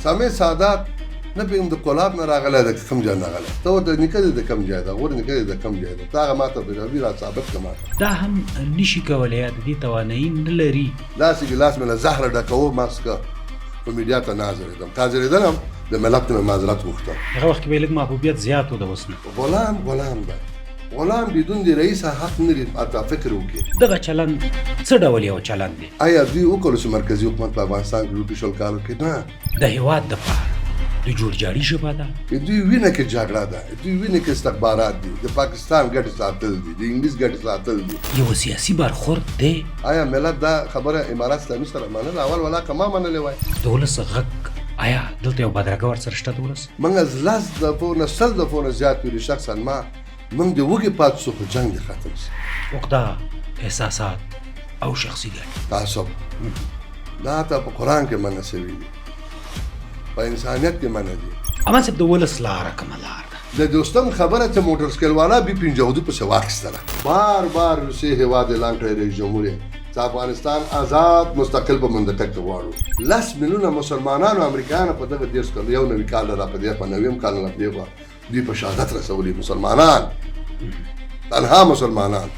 سامي سادات نه پېږم د کولاب نه راغلی د کوم ځای نه راغلی ته ورته نیکه دې د کوم ځای ده ور نیکه دې د کوم ځای ده ته هغه ما ته بېلابېل را ثابت کړه ما ته دا هم نشي کولی یا د دې توانایي نه لري داسې ګیلاس مې له زهره ډکوه ماسکه په میډیا ته نه حاضرېدم که حاضرېدلم د ملت نه مې معذرت غوښته هغه وخت کې به یې لږ محبوبیت زیات و د اوس نه غلام ده غلام بدون د رئیس حق نه لري حتی فکر وکړي دغه چلند څه ډول یو چلند دی آیا دوی وکړل چې مرکزي حکومت په افغانستان کې وکړي شل کالو کې نه د هېواد دپاره د جوړجاړي ژبه ده دوی وینه کې جګړه ده دوی وینه کې استخبارات دي د پاکستان ګټې ساتل دي د انګلیس ګټې ساتل دي یو سیاسي برخورد دی آیا ملت دا خبره امارات اسلامي سره منله اول ولا که ما منلې وای د ولس غږ آیا دلته یو بدرګه ورسره شته د ولس موږ از لس دفعو نه سل دفعو نه زیات ویلي شخصا ما موږ د وږي پاتې شو خو جنګ دې ختم شي عقده احساسات او شخصي ګټې تعصب دا ته په قرآن کې منع شوي دي په انسانیت کې منع دي اما صاحب د ولس لاره کومه لار ده د دوستم خبره ته موټر سایکل والا بي 55 پسې واخیستله بار روسي هېواد اعلان کړی رئیس جمهور چې افغانستان آزاد مستقل په منطقه کې غواړو 10 میلیونه مسلمانانو امریکایانو په دغه 10 کال یو نوي کال را په دې په نویم کال را په دې دوی په شهادت رسولي مسلمانان تنها مسلمانان